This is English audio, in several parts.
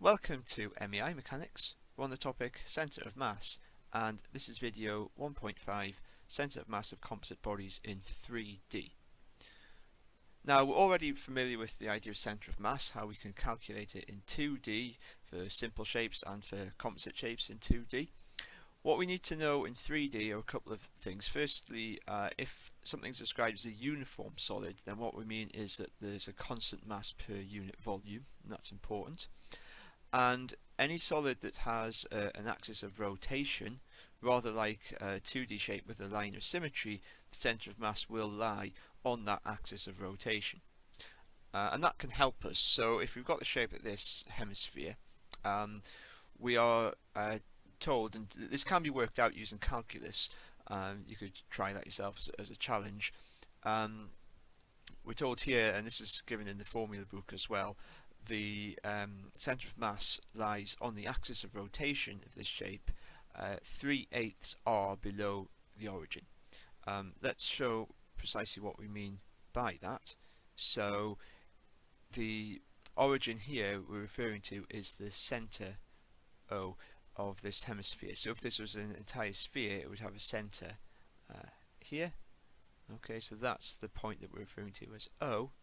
Welcome to MEI Mechanics. We're on the topic Centre of Mass, and this is video 1.5, Centre of Mass of Composite Bodies in 3D. Now, we're already familiar with the idea of centre of mass, how we can calculate it in 2D for simple shapes and for composite shapes in 2D. What we need to know in 3D are a couple of things. Firstly, if something's described as a uniform solid, then what we mean is that there's a constant mass per unit volume, and that's important. And any solid that has an axis of rotation, rather like a 2D shape with a line of symmetry, the centre of mass will lie on that axis of rotation. And that can help us. So if we've got the shape of this hemisphere, we are told, and this can be worked out using calculus, you could try that yourself as a challenge. We're told here, and this is given in the formula book as well, the centre of mass lies on the axis of rotation of this shape 3/8 r below the origin. Let's show precisely what we mean by that. So the origin here we're referring to is the centre O of this hemisphere. So if this was an entire sphere, it would have a centre here. Okay, so that's the point that we're referring to as O.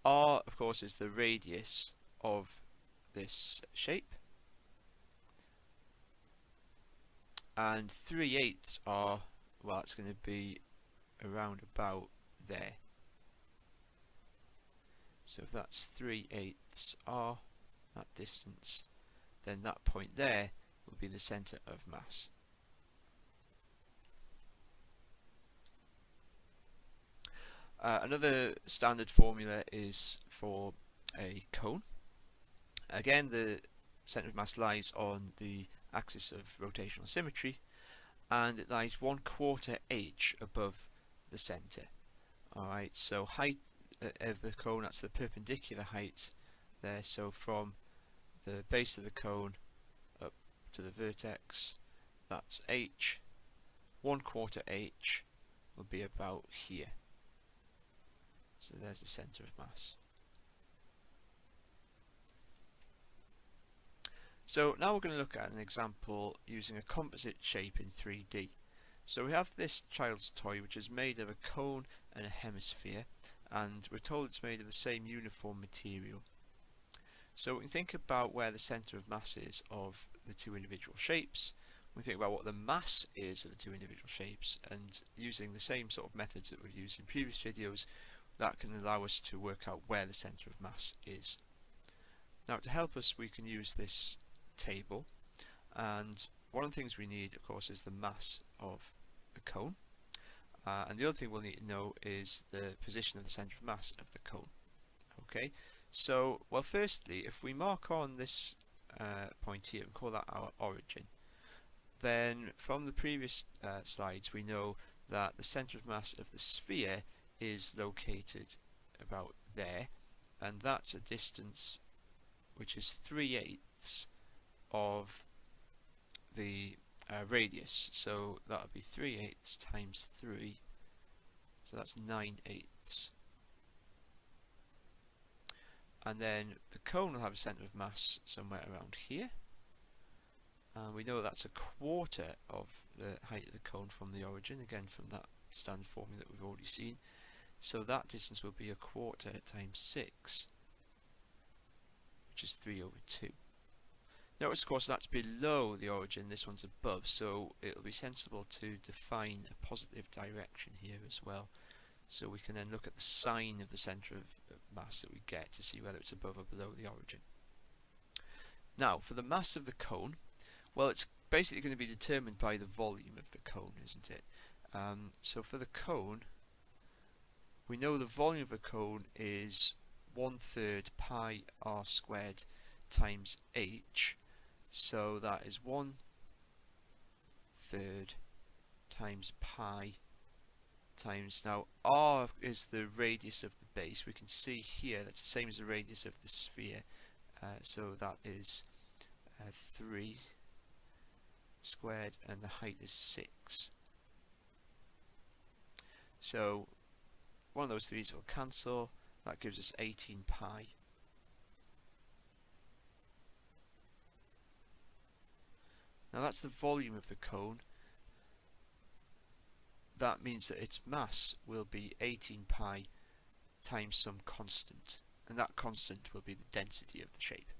R, of course, is the radius of this shape, and 3/8 are, well, it's going to be around about there. So if that's 3/8 r, that distance, then that point there will be the centre of mass. Another standard formula is for a cone. Again, the centre of mass lies on the axis of rotational symmetry, and it lies 1/4 h above the centre. Alright, so height of the cone, that's the perpendicular height there, so from the base of the cone up to the vertex, that's h. 1/4 h will be about here. So there's the centre of mass. So now we're going to look at an example using a composite shape in 3D. So we have this child's toy, which is made of a cone and a hemisphere, and we're told it's made of the same uniform material. So we can think about where the centre of mass is of the two individual shapes. We think about what the mass is of the two individual shapes, and using the same sort of methods that we've used in previous videos, that can allow us to work out where the centre of mass is. Now, to help us, we can use this table, and one of the things we need, of course, is the mass of the cone, and the other thing we'll need to know is the position of the centre of mass of the cone. Okay, so, well, firstly, if we mark on this point here and call that our origin, then from the previous slides we know that the centre of mass of the sphere is located about there, and that's a distance which is 3/8 of the radius, so that would be 3/8 times 3, so that's 9/8. And then the cone will have a centre of mass somewhere around here, and we know that's 1/4 of the height of the cone from the origin, again from that standard formula that we've already seen. So that distance will be 1/4 times 6, which is 3/2. Notice, of course, that's below the origin, this one's above, so it'll be sensible to define a positive direction here as well. So we can then look at the sign of the centre of mass that we get to see whether it's above or below the origin. Now, for the mass of the cone, well, it's basically going to be determined by the volume of the cone, isn't it? So for the cone, we know the volume of a cone is 1/3 pi r squared times h, so that is 1/3 times pi times, now r is the radius of the base. We can see here that's the same as the radius of the sphere, so that is 3 squared, and the height is 6. So one of those 3's will cancel, that gives us 18 pi Now that's the volume of the cone. That means that its mass will be 18 pi times some constant, and that constant will be the density of the shape.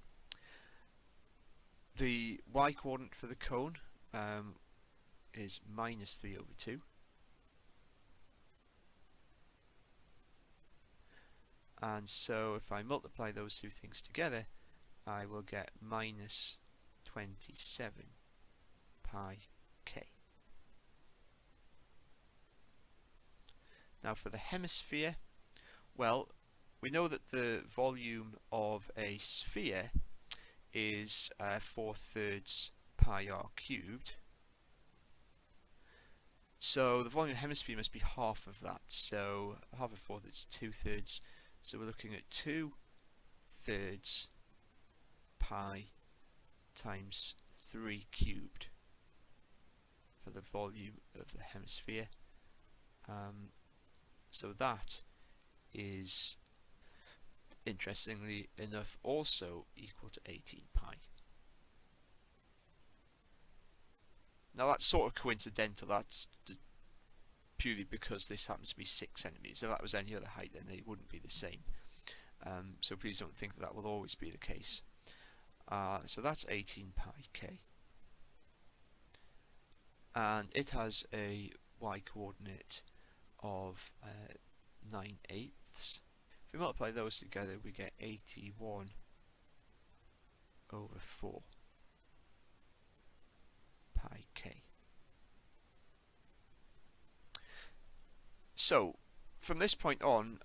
The y coordinate for the cone is minus 3 over 2. And so if I multiply those two things together, I will get minus 27 pi k. Now for the hemisphere, well, we know that the volume of a sphere is 4/3 pi r cubed. So the volume of the hemisphere must be half of that. So half of 4/3 is 2/3. So we're looking at 2/3 pi times 3 cubed for the volume of the hemisphere. So that is, interestingly enough, also equal to 18 pi. Now that's sort of coincidental. That's purely because this happens to be 6 centimeters. If that was any other height, then they wouldn't be the same. So please don't think that that will always be the case. So that's 18 pi k. And it has a y coordinate of 9/8. If we multiply those together, we get 81 over 4 pi k. So from this point on,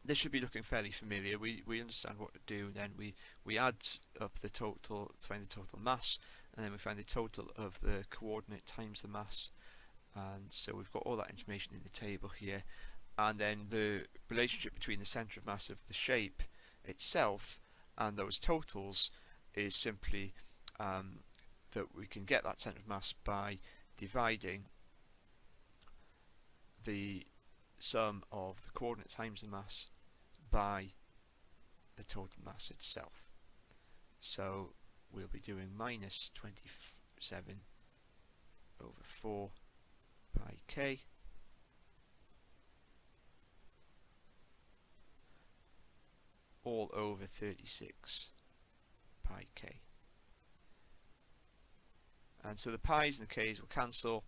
this should be looking fairly familiar. We understand what to do. Then we add up the total to find the total mass, and then we find the total of the coordinate times the mass. And so we've got all that information in the table here, and then the relationship between the center of mass of the shape itself and those totals is simply that we can get that center of mass by dividing the sum of the coordinate times the mass by the total mass itself. So we'll be doing minus 27 over 4 pi k all over 36 pi k. And so the pi's and the k's will cancel,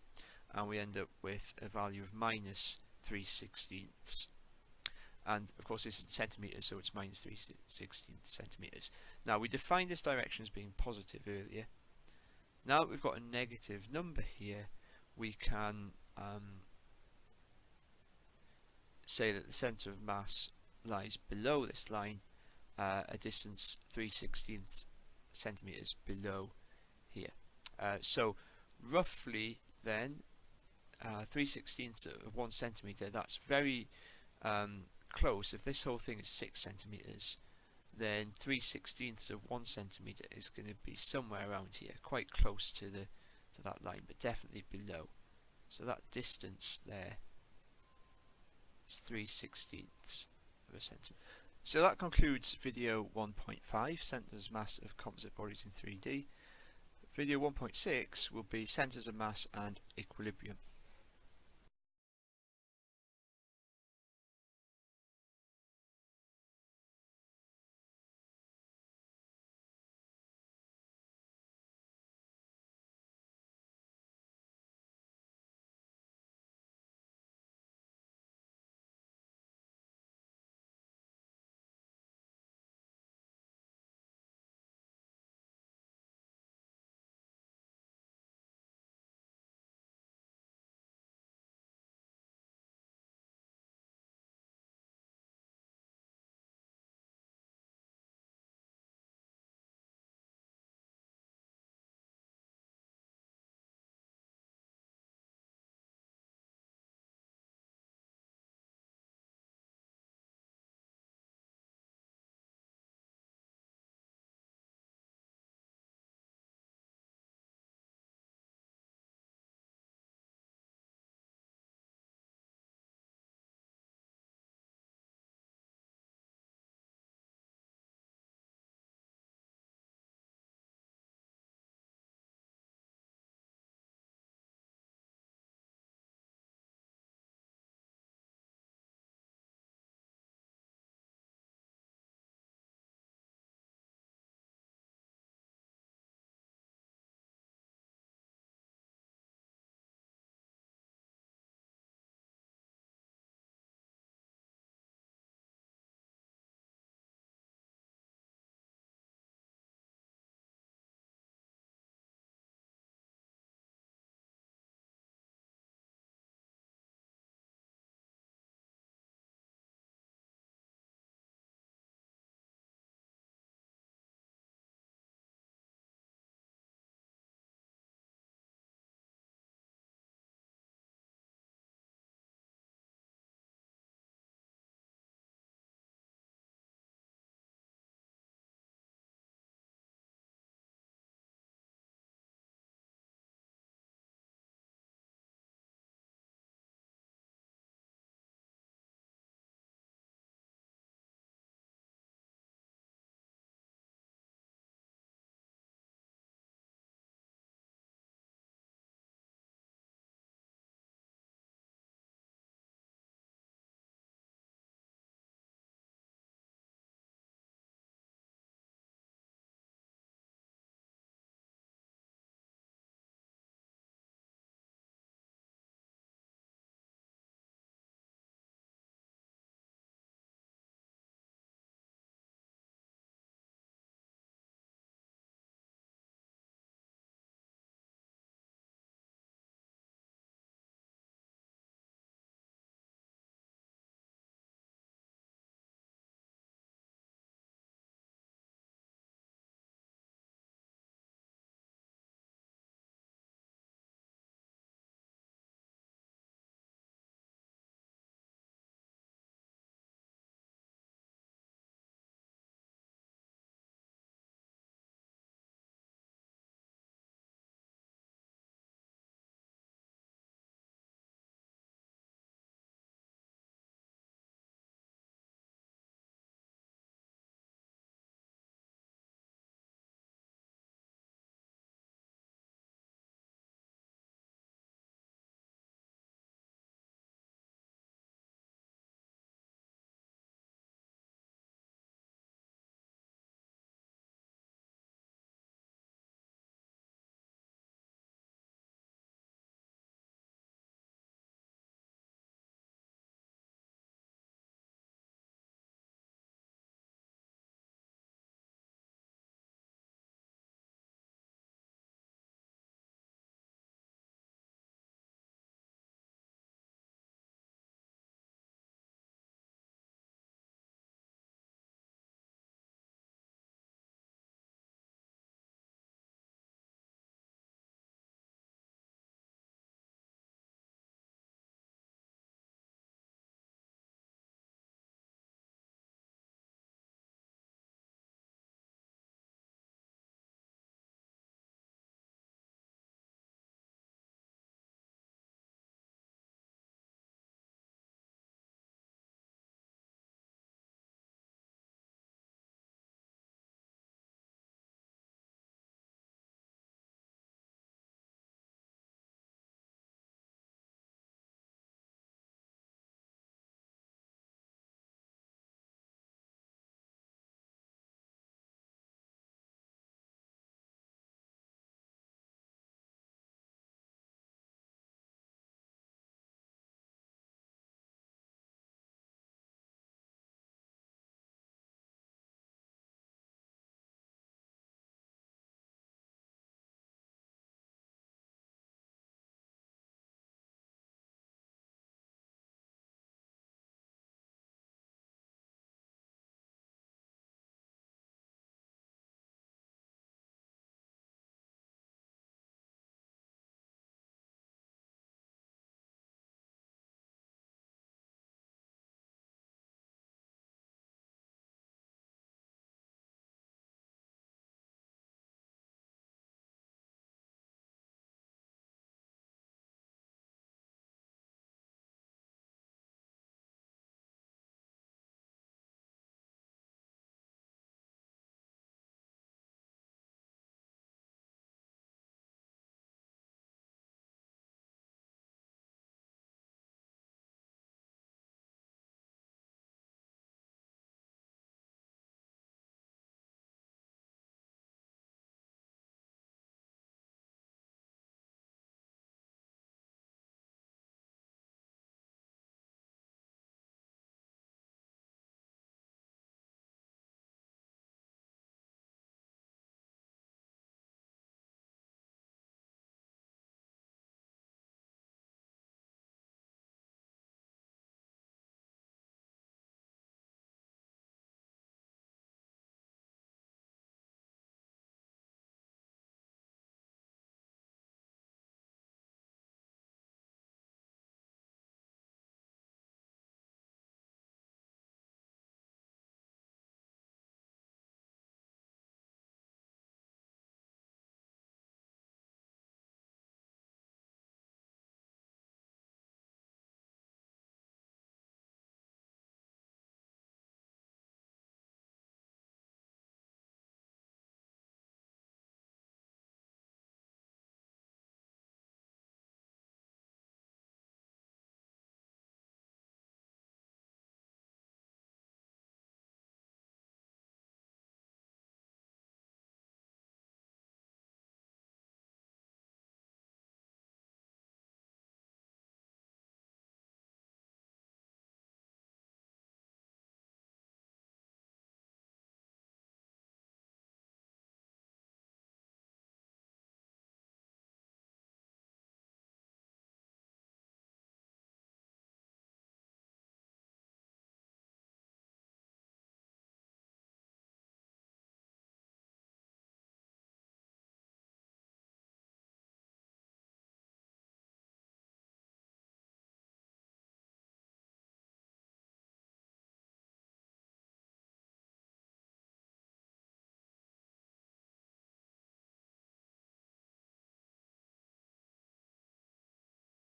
and we end up with a value of minus 3/16. And of course this is in centimeters, so it's minus 3/16 centimeters. Now we defined this direction as being positive earlier. Now that we've got a negative number here, we can say that the center of mass lies below this line, a distance 3/16 centimeters below here. So roughly then 3/16 of 1 centimeter, that's very close. If this whole thing is 6 centimeters, then 3/16 of 1 centimeter is going to be somewhere around here, quite close to that line, but definitely below. So that distance there is 3/16 of a centimeter. So that concludes video 1.5, centers of mass of composite bodies in 3D. Video 1.6 will be centers of mass and equilibrium.